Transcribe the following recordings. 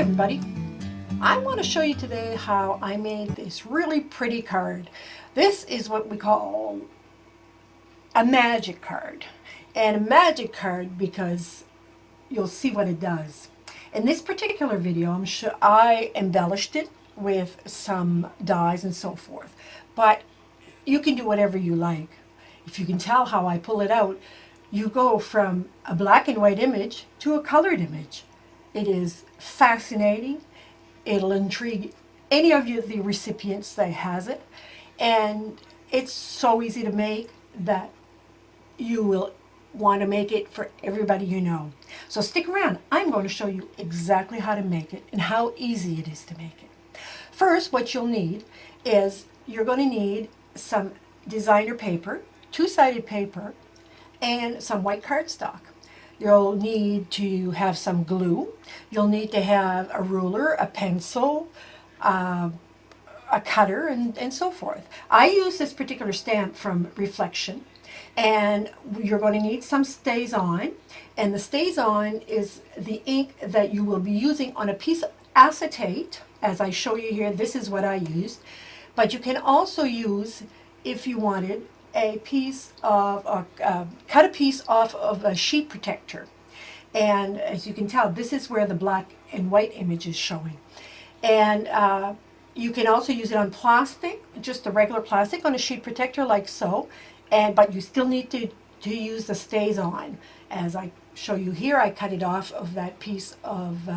everybody, I want to show you today how I made this really pretty card. This is what we call a magic card, and a magic card because you'll see what it does. In this particular video, I'm sure I embellished it with some dies and so forth, but you can do whatever you like. If you can tell how I pull it out, you go from a black and white image to a colored image. It is fascinating. It'll intrigue any of you, the recipients that has it. And it's so easy to make that you will want to make it for everybody you know. So stick around. I'm going to show you exactly how to make it and how easy it is to make it. First, what you'll need is you're going to need some designer paper, two-sided paper, and some white cardstock. You'll need to have some glue. You'll need to have a ruler, a pencil, a cutter, and so forth. I use this particular stamp from Reflection, and you're going to need some StazOn, and the StazOn is the ink that you will be using on a piece of acetate. As I show you here, this is what I used, but you can also use, if you wanted, a piece of, cut a piece off of a sheet protector. And as you can tell, this is where the black and white image is showing. And you can also use it on plastic, just the regular plastic on a sheet protector like so. But you still need to use the StazOn. As I show you here, I cut it off of that piece of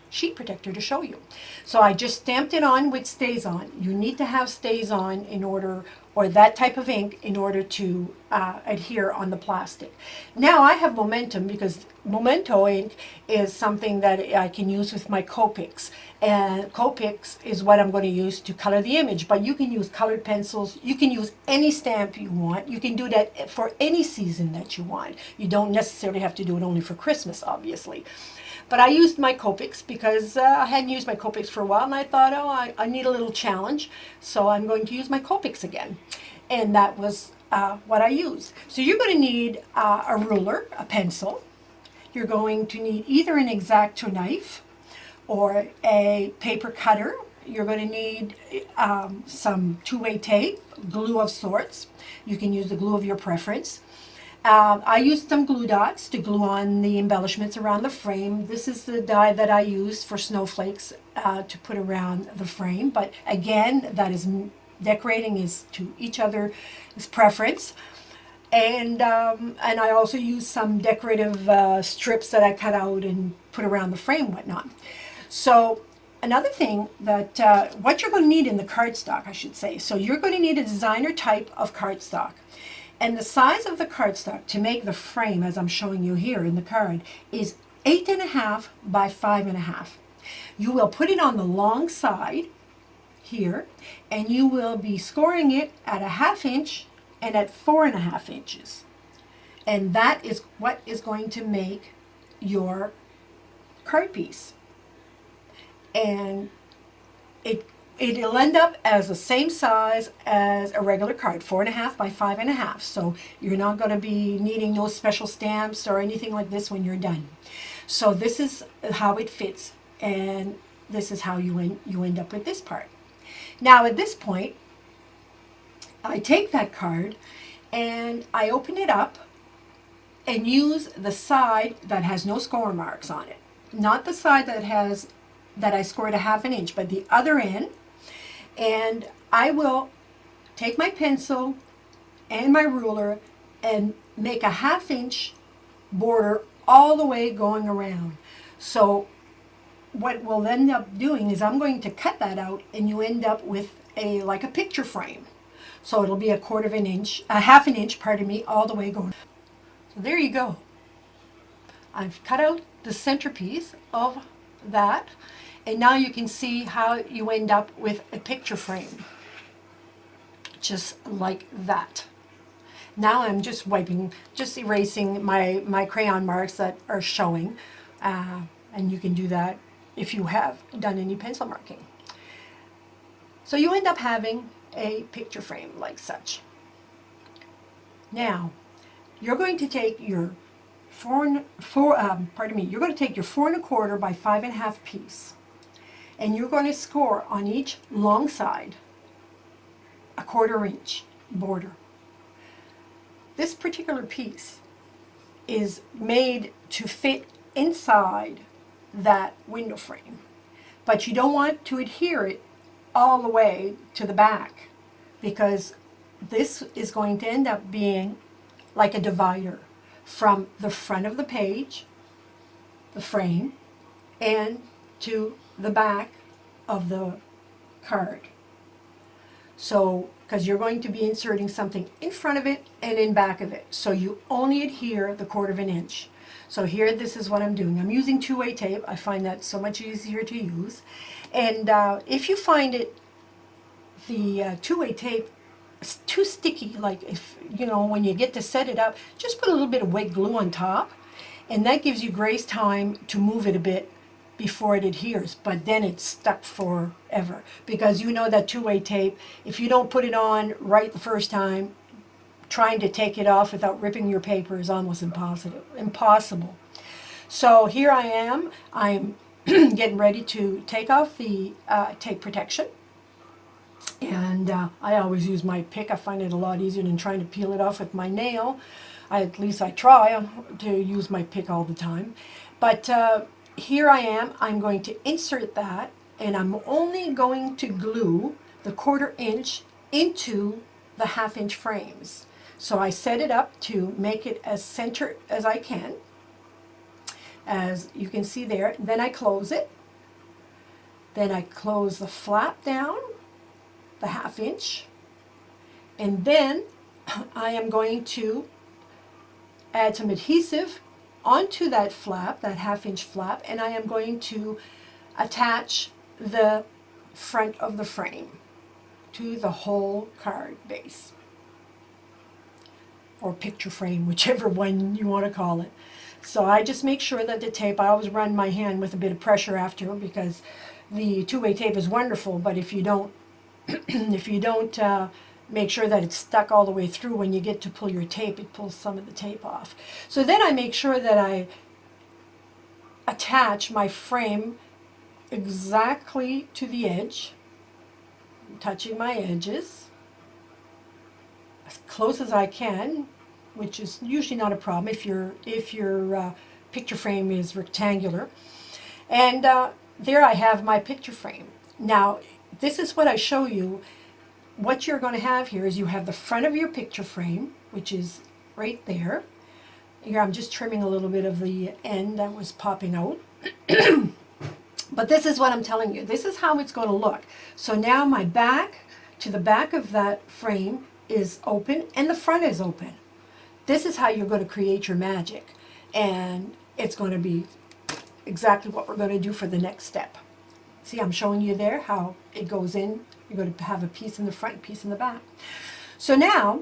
sheet protector to show you. So I just stamped it on with StazOn. You need to have StazOn in order, or that type of ink, in order to adhere on the plastic. Now I have Momentum because Memento ink is something that I can use with my Copics. And Copics is what I'm going to use to color the image, but you can use colored pencils. You can use any stamp you want. You can do that for any season that you want. You don't necessarily have to do it only for Christmas, obviously. But I used my Copics because I hadn't used my Copics for a while, and I thought, oh, I need a little challenge, so I'm going to use my Copics again. And that was what I used. So you're going to need a ruler, a pencil. You're going to need either an X-Acto knife or a paper cutter. You're going to need some two-way tape, glue of sorts. You can use the glue of your preference. I used some glue dots to glue on the embellishments around the frame. This is the die that I used for snowflakes to put around the frame. But again, that is decorating is to each other's preference. And I also used some decorative strips that I cut out and put around the frame and whatnot. So another thing that, what you're going to need in the cardstock, I should say. So you're going to need a designer type of cardstock. And the size of the cardstock to make the frame, as I'm showing you here in the card, is 8.5 by 5.5. You will put it on the long side here, and you will be scoring it at 1/2 inch and at 4.5 inches. And that is what is going to make your card piece. And it'll end up as the same size as a regular card, 4.5 by 5.5. So you're not going to be needing no special stamps or anything like this when you're done. So this is how it fits, and this is how you end up with this part. Now at this point, I take that card and I open it up and use the side that has no score marks on it. Not the side that I scored 1/2 inch, but the other end. And I will take my pencil and my ruler and make a 1/2 inch border all the way going around. So what we'll end up doing is I'm going to cut that out, and you end up with like a picture frame. So it'll be 1/4 inch, 1/2 inch, pardon me, all the way going. So there you go. I've cut out the centerpiece of that. And now you can see how you end up with a picture frame, just like that. Now I'm just erasing my crayon marks that are showing, and you can do that if you have done any pencil marking. So you end up having a picture frame like such. Now, you're going to take your you're going to take your 4 1/4 by 5 1/2 piece, and you're going to score on each long side a 1/4 inch border. This particular piece is made to fit inside that window frame, but you don't want to adhere it all the way to the back, because this is going to end up being like a divider from the front of the page, the frame, and to the back of the card. So, because you're going to be inserting something in front of it and in back of it, so you only adhere the 1/4 inch. So here, this is what I'm doing. I'm using two-way tape. I find that so much easier to use. And if you find the two-way tape too sticky, like if, you know, when you get to set it up, just put a little bit of wet glue on top, and that gives you grace time to move it a bit before it adheres, but then it's stuck forever, because you know that two-way tape, if you don't put it on right the first time, trying to take it off without ripping your paper is almost impossible. So here I am, I'm getting ready to take off the tape protection. And I always use my pick. I find it a lot easier than trying to peel it off with my nail. At least I try to use my pick all the time. But here I am. I'm going to insert that, and I'm only going to glue the 1/4 inch into the 1/2 inch frames. So I set it up to make it as centered as I can, as you can see there. Then I close it. Then I close the flap down, the 1/2 inch, and then I am going to add some adhesive onto that flap, that 1/2 inch flap, and I am going to attach the front of the frame to the whole card base, or picture frame, whichever one you want to call it. So I just make sure that the tape, I always run my hand with a bit of pressure after, because the two-way tape is wonderful, but if you don't if you don't make sure that it's stuck all the way through, when you get to pull your tape, it pulls some of the tape off. So then I make sure that I attach my frame exactly to the edge, touching my edges as close as I can, which is usually not a problem if your picture frame is rectangular. And there I have my picture frame. Now, this is what I show you. What you're going to have here is you have the front of your picture frame, which is right there. Here I'm just trimming a little bit of the end that was popping out. But this is what I'm telling you. This is how it's going to look. So now my back to the back of that frame is open, and the front is open. This is how you're going to create your magic. And it's going to be exactly what we're going to do for the next step. See, I'm showing you there how it goes in. You're going to have a piece in the front, piece in the back. So now,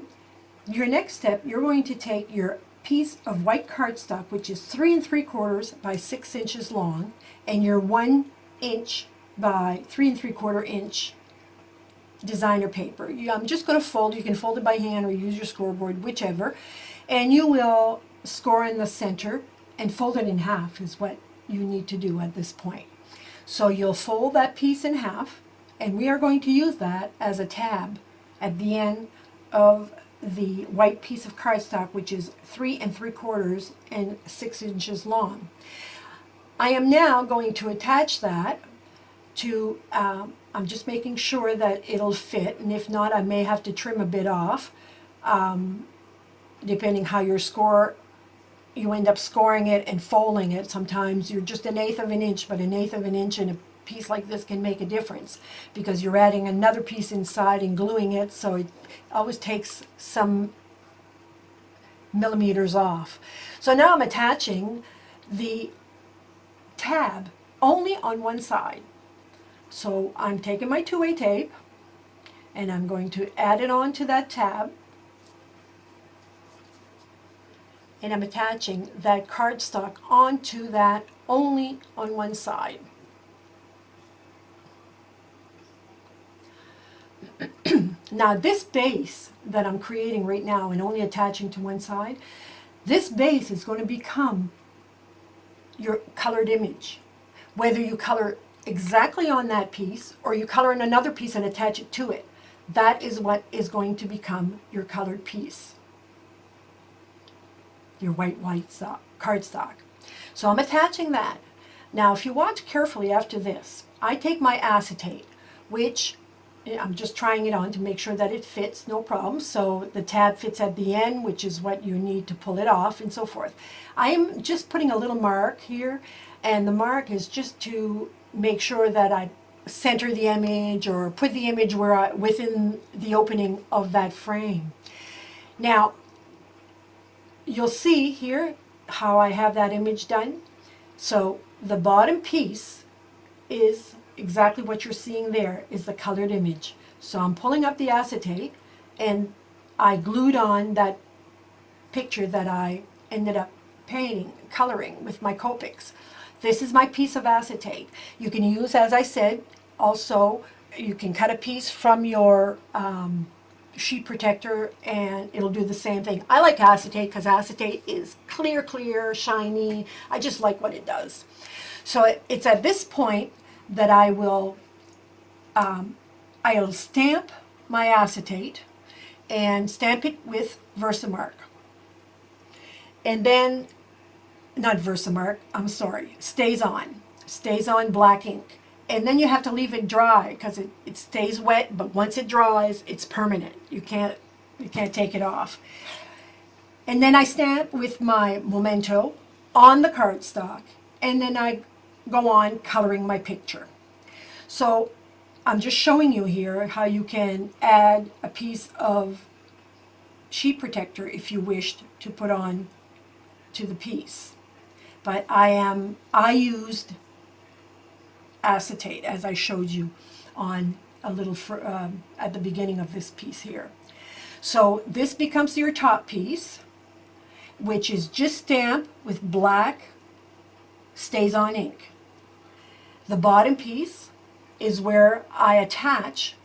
your next step, you're going to take your piece of white cardstock, which is 3 3/4 by 6 inches long, and your 1 inch by 3 3/4 inch designer paper. I'm just going to fold. You can fold it by hand or use your scoreboard, whichever. And you will score in the center and fold it in half is what you need to do at this point. So you'll fold that piece in half, and we are going to use that as a tab at the end of the white piece of cardstock, which is 3 3/4 and 6 inches long. I am now going to attach that to, I'm just making sure that it'll fit, and if not, I may have to trim a bit off, depending how you end up scoring it and folding it. Sometimes you're just 1/8 of an inch, but 1/8 of an inch in a piece like this can make a difference, because you're adding another piece inside and gluing it, so it always takes some millimeters off. So now I'm attaching the tab only on one side. So I'm taking my two-way tape, and I'm going to add it onto that tab, and I'm attaching that cardstock onto that only on one side. Now this base that I'm creating right now and only attaching to one side, This base is going to become your colored image. Whether you color exactly on that piece or you color in another piece and attach it to it, that is what is going to become your colored piece, your white cardstock. So I'm attaching that. Now if you watch carefully after this, I take my acetate, which I'm just trying it on to make sure that it fits, no problem. So the tab fits at the end, which is what you need to pull it off and so forth. I am just putting a little mark here, and the mark is just to make sure that I center the image or put the image within the opening of that frame. Now, you'll see here how I have that image done. So the bottom piece is exactly what you're seeing there, is the colored image. So I'm pulling up the acetate and I glued on that picture that I ended up coloring with my Copics. This is my piece of acetate. You can use, as I said, also you can cut a piece from your sheet protector and it'll do the same thing. I like acetate because acetate is clear, shiny. I just like what it does. So it's at this point that I'll stamp my acetate and stamp it with Versamark. And then, not Versamark, I'm sorry, Stays On black ink. And then you have to leave it dry because it stays wet, but once it dries, it's permanent. You can't take it off. And then I stamp with my Memento on the cardstock, and then I go on coloring my picture. So I'm just showing you here how you can add a piece of sheet protector if you wished to put on to the piece. But I used acetate as I showed you on a little at the beginning of this piece here. So this becomes your top piece, which is just stamped with black Stays On ink. The bottom piece is where I attach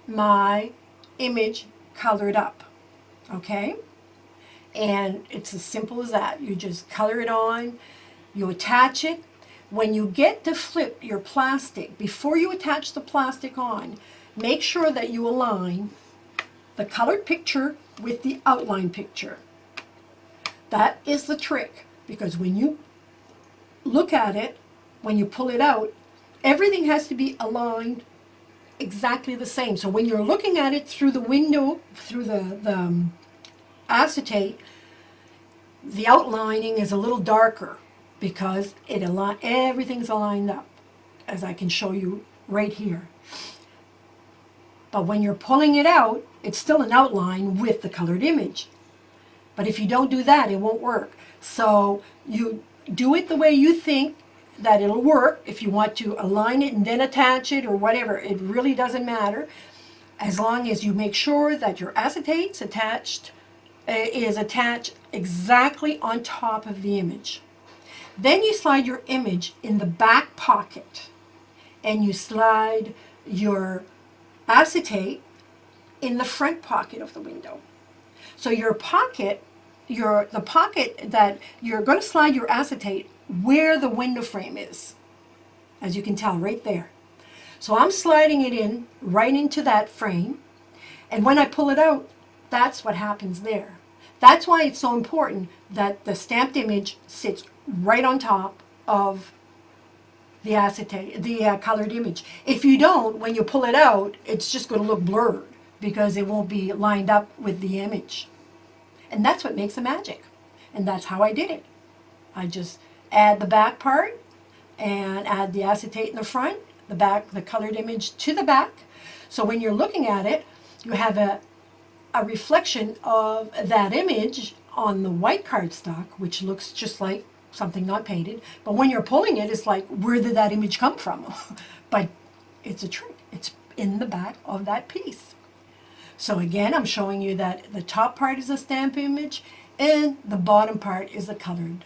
my image colored up, okay? And it's as simple as that. You just color it on, you attach it. When you get to flip your plastic, before you attach the plastic on, make sure that you align the colored picture with the outline picture. That is the trick, because when you look at it, when you pull it out, everything has to be aligned exactly the same. So when you're looking at it through the window, through the acetate, the outlining is a little darker because everything's aligned up, as I can show you right here. But when you're pulling it out, it's still an outline with the colored image. But if you don't do that, it won't work. So you do it the way you think that it'll work. If you want to align it and then attach it or whatever, it really doesn't matter, as long as you make sure that your acetate's is attached exactly on top of the image. Then you slide your image in the back pocket and you slide your acetate in the front pocket of the window. So your pocket, the pocket that you're going to slide your acetate where the window frame is, as you can tell right there. So I'm sliding it in right into that frame, and when I pull it out, that's what happens there. That's why it's so important that the stamped image sits right on top of the acetate, the colored image. If you don't, when you pull it out, it's just going to look blurred because it won't be lined up with the image. And that's what makes the magic. And that's how I did it. I just add the back part and add the acetate in the front, the colored image to the back. So when you're looking at it, you have a reflection of that image on the white cardstock, which looks just like something not painted. But when you're pulling it, it's like, where did that image come from? But it's a trick. It's in the back of that piece. So again, I'm showing you that the top part is a stamp image and the bottom part is a colored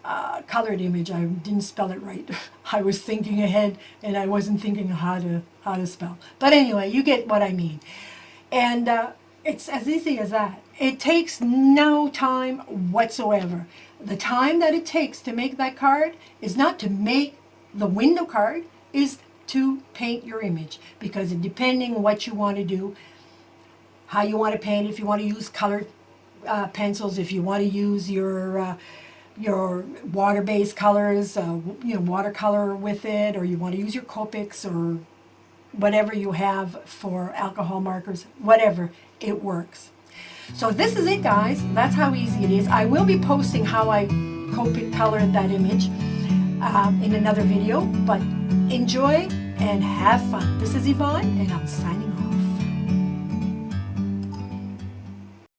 image. I didn't spell it right. I was thinking ahead and I wasn't thinking how to spell. But anyway, you get what I mean. And It's as easy as that. It takes no time whatsoever. The time that it takes to make that card is not to make the window card, is to paint your image. Because depending what you want to do, how you want to paint, if you want to use colored pencils, if you want to use your water-based colors, watercolor with it, or you want to use your Copics or whatever you have for alcohol markers, whatever, it works. So this is it, guys. That's how easy it is. I will be posting how I Copic colored that image in another video, but enjoy and have fun. This is Yvonne, and I'm signing